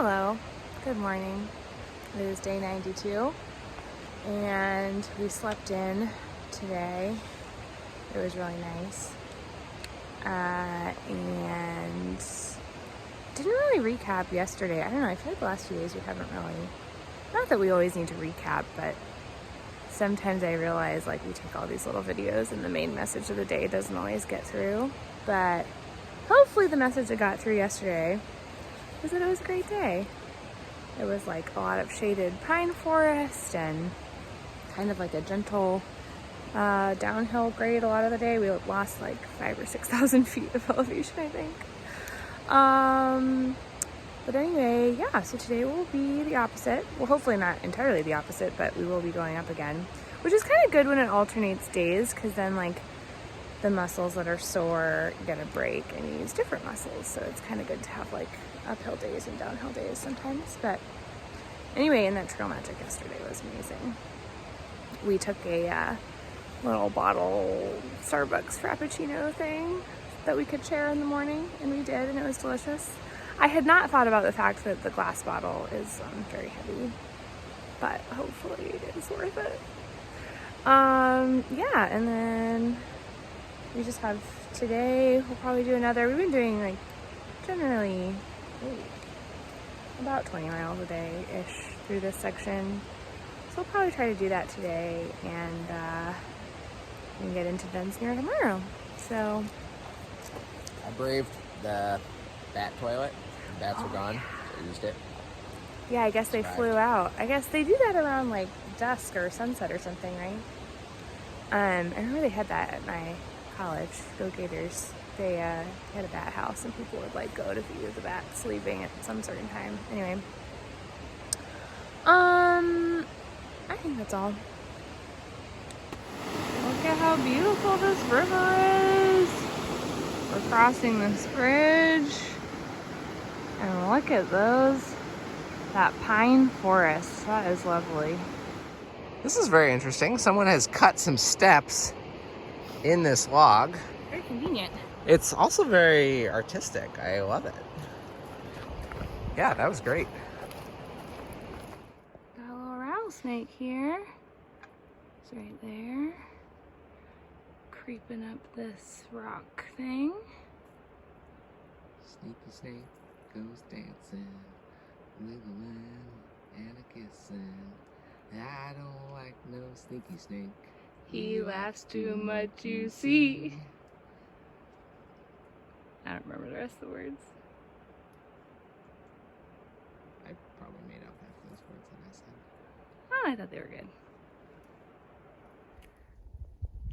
Hello, good morning. It is day 92 and we slept in today. It was really nice. And didn't really recap yesterday. I don't know, I feel like the last few days we haven't really, not that we always need to recap, but sometimes I realize like we take all these little videos and the main message of the day doesn't always get through. But hopefully the message that got through yesterday was that it was a great day. It was like a lot of shaded pine forest and kind of like a gentle downhill grade a lot of the day. We lost like 5,000 or 6,000 feet of elevation, I think. But anyway, yeah, so today will be the opposite. Well, hopefully not entirely the opposite, but we will be going up again, which is kind of good when it alternates days, because then like the muscles that are sore get a break and you use different muscles. So it's kind of good to have like uphill days and downhill days sometimes. But anyway, and that trail magic yesterday was amazing. We took a little bottle Starbucks Frappuccino thing that we could share in the morning, and we did, and it was delicious. I had not thought about the fact that the glass bottle is very heavy, but hopefully it is worth it. Yeah, and then we just have today, we'll probably do another. We've been doing like generally about 20 miles a day-ish through this section. So we'll probably try to do that today and get into Dunsmuir tomorrow. So I braved the bat toilet. The bats were gone, so I used it. Yeah, I guess they flew out. I guess they do that around like dusk or sunset or something, right? I remember they had that at my college. Go Gators. They had a bat house and people would like go to view the bats leaving at some certain time. Anyway, I think that's all. Look at how beautiful this river is. We're crossing this bridge, and look at that pine forest. That is lovely. This is very interesting. Someone has cut some steps in this log. Very convenient. It's also very artistic. I love it. Yeah, that was great. Got a little rattlesnake here. It's right there. Creeping up this rock thing. Sneaky snake goes dancing, wiggling and a kissing. I don't like no sneaky snake. He laughs too much, you see. I don't remember the rest of the words. I probably made up half those words that I said. Oh, I thought they were good.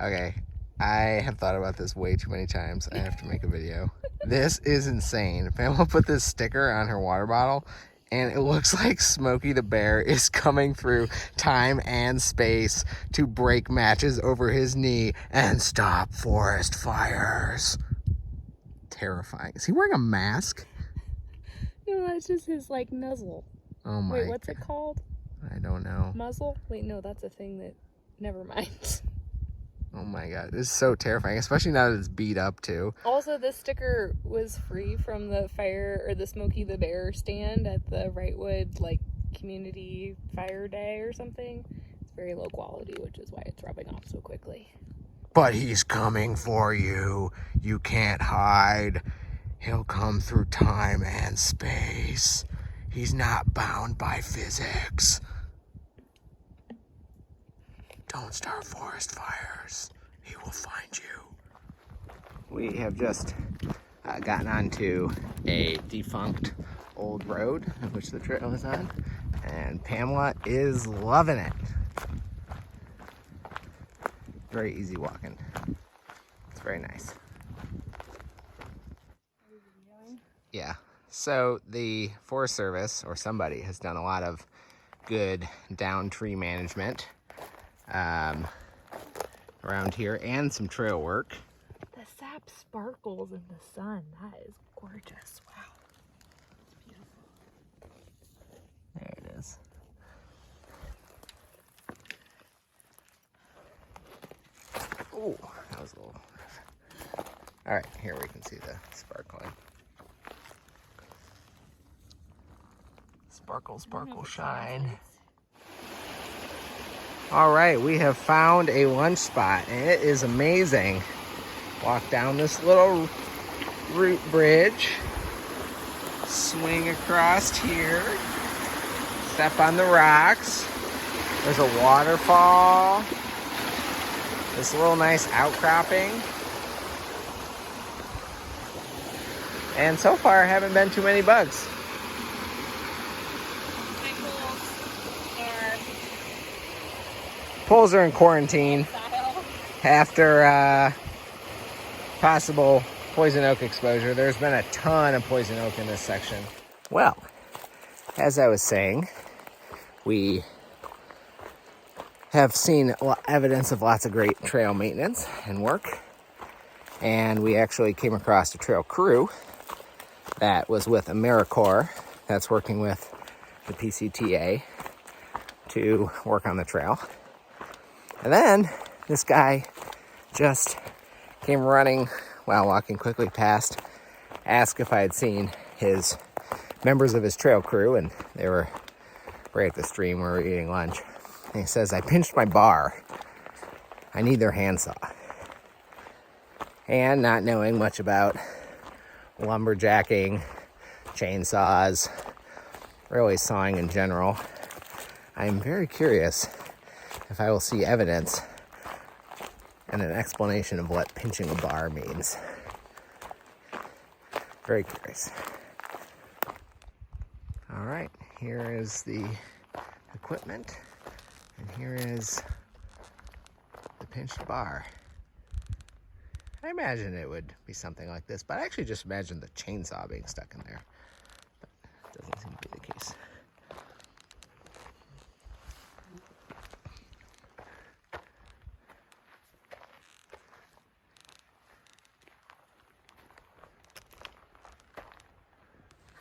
Okay, I have thought about this way too many times. I have to make a video. This is insane. Pamela put this sticker on her water bottle, and it looks like Smokey the Bear is coming through time and space to break matches over his knee and stop forest fires. Terrifying. Is he wearing a mask? No, that's just his like muzzle. Oh my. Wait, what's it called? I don't know. Muzzle? Wait, no, that's a thing that, never mind. Oh my god, this is so terrifying, especially now that it's beat up too. Also, this sticker was free from the fire, or the Smokey the Bear stand at the Wrightwood, like, community fire day or something. It's very low quality, which is why it's rubbing off so quickly. But he's coming for you. You can't hide. He'll come through time and space. He's not bound by physics. Don't start forest fires. He will find you. We have just gotten onto a defunct old road, which the trail is on, and Pamela is loving it. Very easy walking. It's very nice. Yeah. So the Forest Service, or somebody, has done a lot of good down tree management around here, and some trail work. The sap sparkles in the sun. That is gorgeous. Wow. It's beautiful. There it is. Oh, that was a little rough. All right, here we can see the sparkling. Sparkle, sparkle, shine. All right, we have found a lunch spot, and it is amazing. Walk down this little root bridge, swing across here, step on the rocks. There's a waterfall, this little nice outcropping. And so far, haven't been too many bugs. Poles are in quarantine after possible poison oak exposure. There's been a ton of poison oak in this section. Well, as I was saying, we have seen evidence of lots of great trail maintenance and work. And we actually came across a trail crew that was with AmeriCorps that's working with the PCTA to work on the trail. And then this guy just came running while walking quickly past, asked if I had seen his members of his trail crew, and they were right at the stream where we were eating lunch. And he says, I pinched my bar. I need their handsaw. And not knowing much about lumberjacking, chainsaws, really sawing in general, I'm very curious if I will see evidence and an explanation of what pinching a bar means. Very curious. All right, here is the equipment, and here is the pinched bar. I imagine it would be something like this, but I actually just imagined the chainsaw being stuck in there. But it doesn't seem to be the case.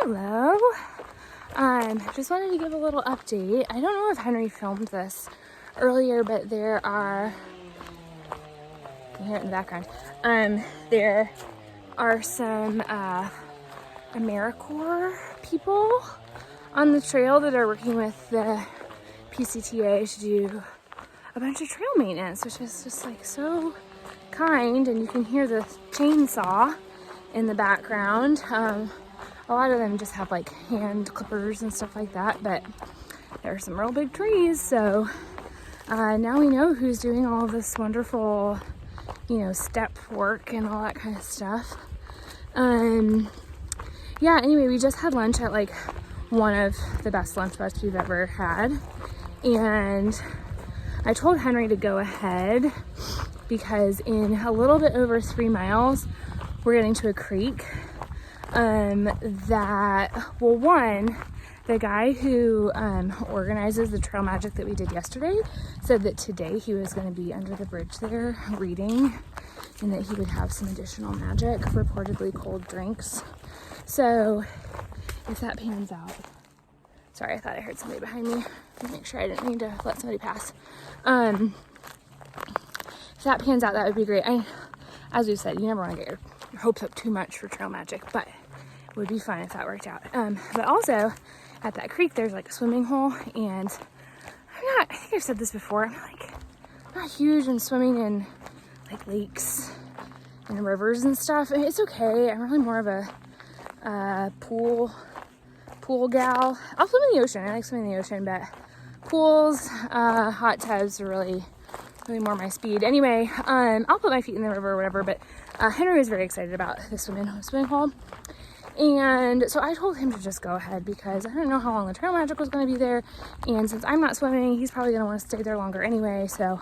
Hello. Just wanted to give a little update. I don't know if Henry filmed this earlier, but there are, you hear it in the background. There are some AmeriCorps people on the trail that are working with the PCTA to do a bunch of trail maintenance, which is just like so kind. And you can hear the chainsaw in the background. A lot of them just have like hand clippers and stuff like that, but there are some real big trees. So now we know who's doing all this wonderful, step work and all that kind of stuff. Yeah, anyway, we just had lunch at like one of the best lunch spots we've ever had. And I told Henry to go ahead because in a little bit over 3 miles, we're getting to a creek. The guy who organizes the trail magic that we did yesterday said that today he was going to be under the bridge there reading, and that he would have some additional magic, reportedly cold drinks. So if that pans out, sorry, I thought I heard somebody behind me. Make sure I didn't need to let somebody pass. If that pans out, that would be great. As we said, you never want to get your hopes up too much for trail magic, but it would be fun if that worked out. But also at that creek, there's like a swimming hole, and I think I've said this before, I'm not huge in swimming in like lakes and rivers and stuff. And it's okay. I'm really more of a pool gal. I'll swim in the ocean. I like swimming in the ocean, but pools, hot tubs are really more my speed. Anyway, I'll put my feet in the river or whatever, but Henry was very excited about the swimming hole. And so I told him to just go ahead because I don't know how long the trail magic was going to be there. And since I'm not swimming, he's probably going to want to stay there longer anyway. So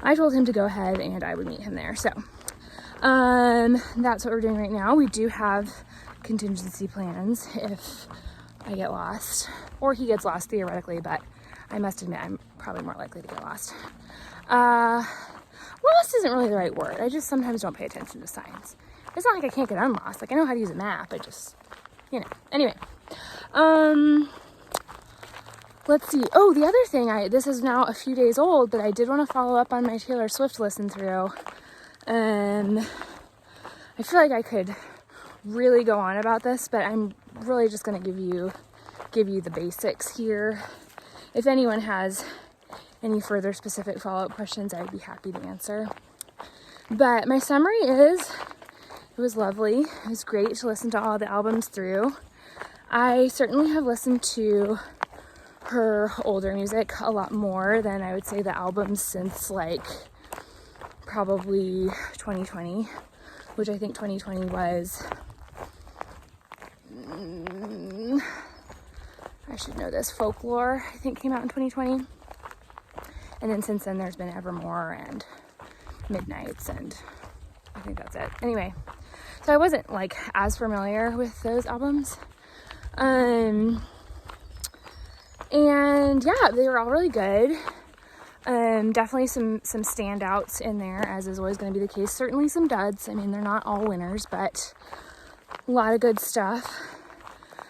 I told him to go ahead and I would meet him there. So that's what we're doing right now. We do have contingency plans if I get lost, or he gets lost theoretically, but I must admit I'm probably more likely to get lost. Lost isn't really the right word. I just sometimes don't pay attention to signs. It's not like I can't get unlost. Like, I know how to use a map. I just, Anyway. Let's see. Oh, the other thing, this is now a few days old, but I did want to follow up on my Taylor Swift listen through. I feel like I could really go on about this, but I'm really just going to give you give you the basics here. If anyone has any further specific follow-up questions, I'd be happy to answer. But my summary is, it was lovely. It was great to listen to all the albums through. I certainly have listened to her older music a lot more than I would say the albums since like probably 2020, which I think 2020 was, I should know this, Folklore, I think came out in 2020. And then since then there's been Evermore and Midnights, and I think that's it. Anyway, so I wasn't like as familiar with those albums. And yeah, they were all really good. Definitely some standouts in there, as is always going to be the case. Certainly some duds. I mean, they're not all winners, but a lot of good stuff.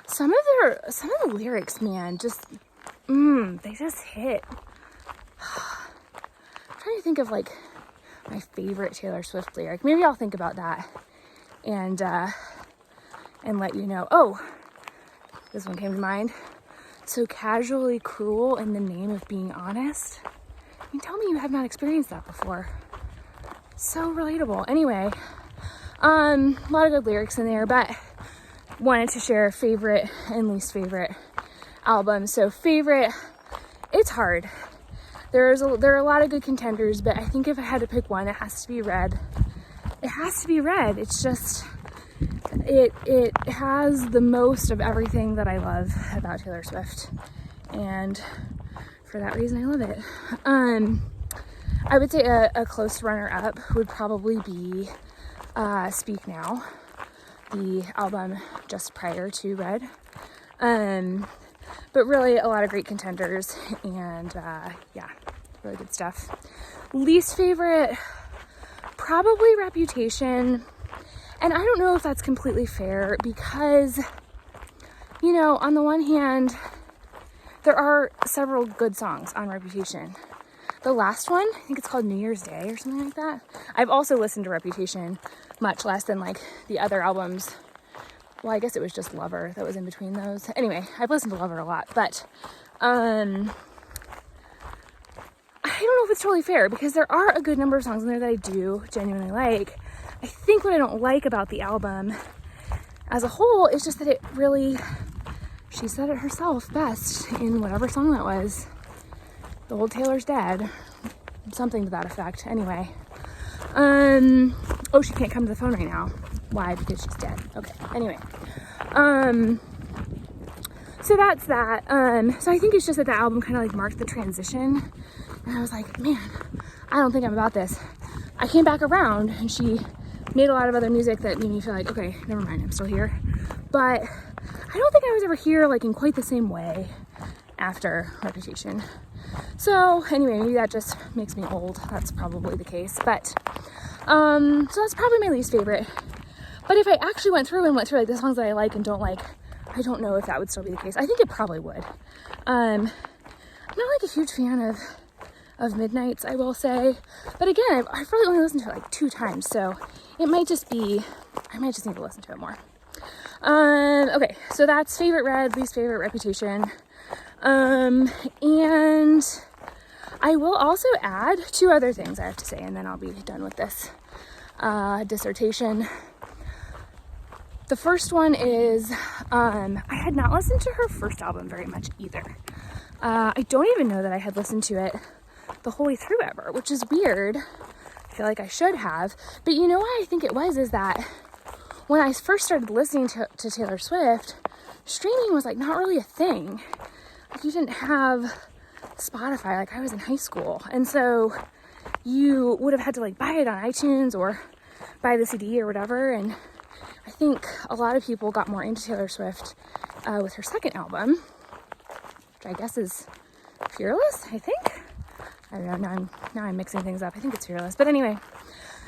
Some of the lyrics, man, just they just hit. I'm trying to think of like my favorite Taylor Swift lyric. Maybe I'll think about that and let you know. Oh, this one came to mind. So casually cruel in the name of being honest. I mean, tell me you have not experienced that before. So relatable. Anyway, a lot of good lyrics in there, but wanted to share favorite and least favorite albums. So favorite, it's hard. There are a lot of good contenders, but I think if I had to pick one, it has to be Red. It has to be Red. It's just, it has the most of everything that I love about Taylor Swift, and for that reason I love it. I would say a close runner-up would probably be Speak Now, the album just prior to Red. But really a lot of great contenders, and yeah, really good stuff. Least favorite, probably Reputation. And I don't know if that's completely fair because, you know, on the one hand, there are several good songs on Reputation. The last one, I think it's called New Year's Day or something like that. I've also listened to Reputation much less than like the other albums. Well, I guess it was just Lover that was in between those. Anyway, I've listened to Lover a lot, but I don't know if it's totally fair because there are a good number of songs in there that I do genuinely like. I think what I don't like about the album as a whole is just that it really, she said it herself best in whatever song that was. The old Taylor's dead. Something to that effect. Anyway. Oh, she can't come to the phone right now. Why? Because she's dead. Okay. Anyway. So that's that. So I think it's just that the album kind of like marked the transition. And I was like, man, I don't think I'm about this. I came back around and she made a lot of other music that made me feel like, okay, never mind, I'm still here. But I don't think I was ever here like in quite the same way after Reputation. So anyway, maybe that just makes me old. That's probably the case. But so that's probably my least favorite. But if I actually went through like the songs that I like and don't like, I don't know if that would still be the case. I think it probably would. I'm not like a huge fan of Midnights, I will say. But again, I've really only listened to it like 2 times, so it might just be, I might just need to listen to it more. Okay, so that's favorite Red, least favorite Reputation. And I will also add 2 other things I have to say, and then I'll be done with this dissertation. The first one is, I had not listened to her first album very much either. I don't even know that I had listened to it the whole way through ever, which is weird. I feel like I should have. But you know what I think it was is that when I first started listening to Taylor Swift, streaming was like not really a thing. Like you didn't have Spotify, like I was in high school. And so you would have had to like buy it on iTunes or buy the CD or whatever. And I think a lot of people got more into Taylor Swift with her second album, which I guess is Fearless, I think. I don't know, now I'm mixing things up. I think it's Fearless. But anyway,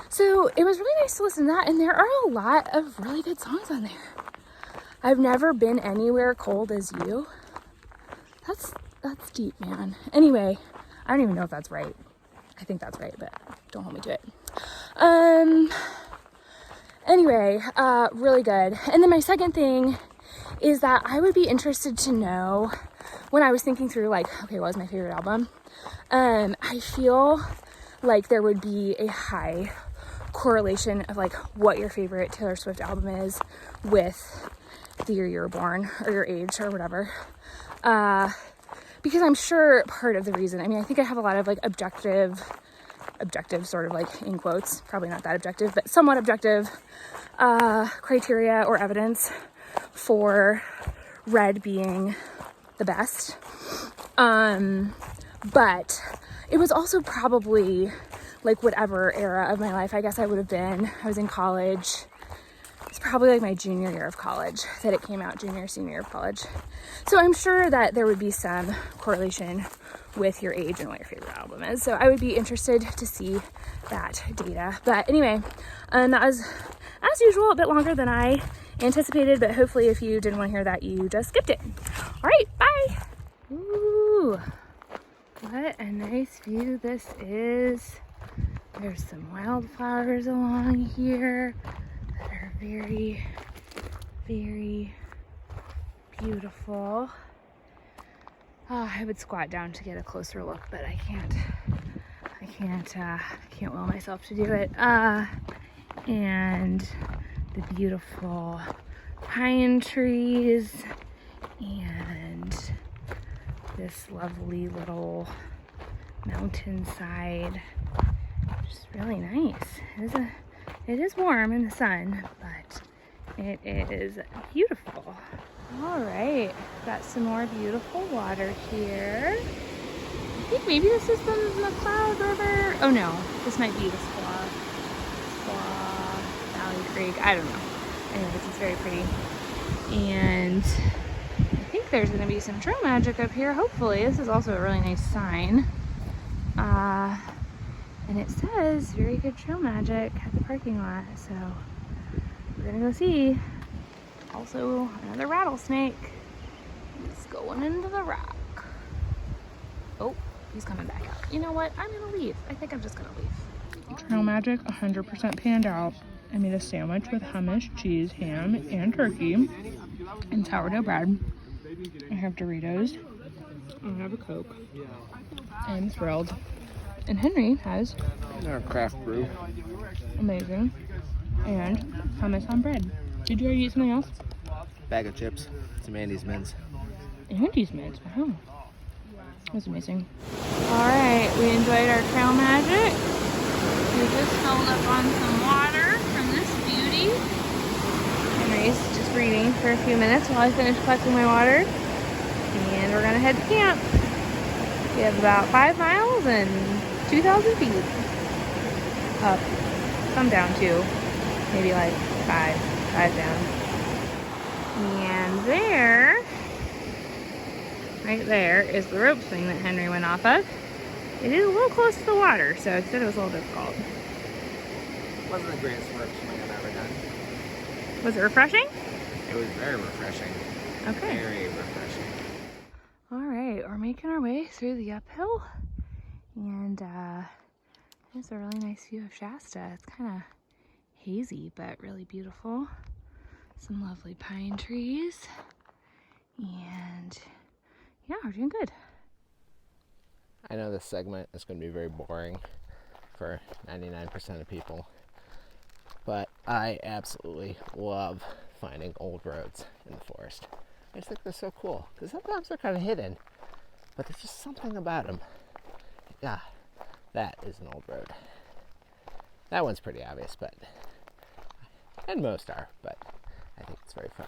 so it was really nice to listen to that. And there are a lot of really good songs on there. I've never been anywhere cold as you. That's deep, man. Anyway, I don't even know if that's right. I think that's right, but don't hold me to it. Anyway, really good. And then my second thing is that I would be interested to know, when I was thinking through like, okay, what was my favorite album? I feel like there would be a high correlation of like what your favorite Taylor Swift album is with the year you were born or your age or whatever. Because I'm sure part of the reason, I mean, I think I have a lot of like objective sort of like in quotes, probably not that objective, but somewhat objective criteria or evidence for Red being the best. But it was also probably like whatever era of my life I guess I would have been. I was in college. It's probably like my junior year of college that it came out, junior, senior year of college. So I'm sure that there would be some correlation with your age and what your favorite album is. So I would be interested to see that data. But anyway, that was, as usual, a bit longer than I anticipated, but hopefully if you didn't want to hear that, you just skipped it. All right, bye. Ooh, what a nice view this is. There's some wildflowers along here that are very, very beautiful. I would squat down to get a closer look, but I can't will myself to do it. And the beautiful pine trees and this lovely little mountainside. Just really nice. It is warm in the sun, but it is beautiful. All right, got some more beautiful water here. I think maybe this is the McLeod River. Oh no, this might be the Squaw Valley Creek. I don't know. Anyways, it's very pretty. And I think there's gonna be some trail magic up here, hopefully. This is also a really nice sign. And it says very good trail magic at the parking lot, so we're gonna go see. Also, another rattlesnake. It's going into the rock. Oh, he's coming back out. You know what? I'm gonna leave. I think I'm just gonna leave. Trail magic 100% panned out. I made a sandwich with hummus, cheese, ham, and turkey, and sourdough bread. I have Doritos. I have a Coke. I'm thrilled. And Henry has Our craft brew. amazing. And hummus on bread. Did you already eat something else? Bag of chips. Some Andy's mints. Andy's mints. Wow. That's amazing. Alright, we enjoyed our trail magic. We just filled up on some water from this beauty. Henry's just reading for a few minutes while I finish collecting my water. And we're gonna head to camp. We have about 5 miles and 2,000 feet up. Some down too. Maybe like 5 down. And there, right there, is the rope swing that Henry went off of. It is a little close to the water, so it said it was a little difficult. Wasn't the greatest rope swing I've ever done. Was it refreshing? It was very refreshing. Okay. Very refreshing. All right, we're making our way through the uphill, and there's a really nice view of Shasta. It's kind of hazy, but really beautiful. Some lovely pine trees, and yeah, we're doing good. I know this segment is going to be very boring for 99% of people, but I absolutely love finding old roads in the forest. I just think they're so cool, because sometimes they're kind of hidden, but there's just something about them. Yeah, that is an old road. That one's pretty obvious, and most are, but I think it's very fun.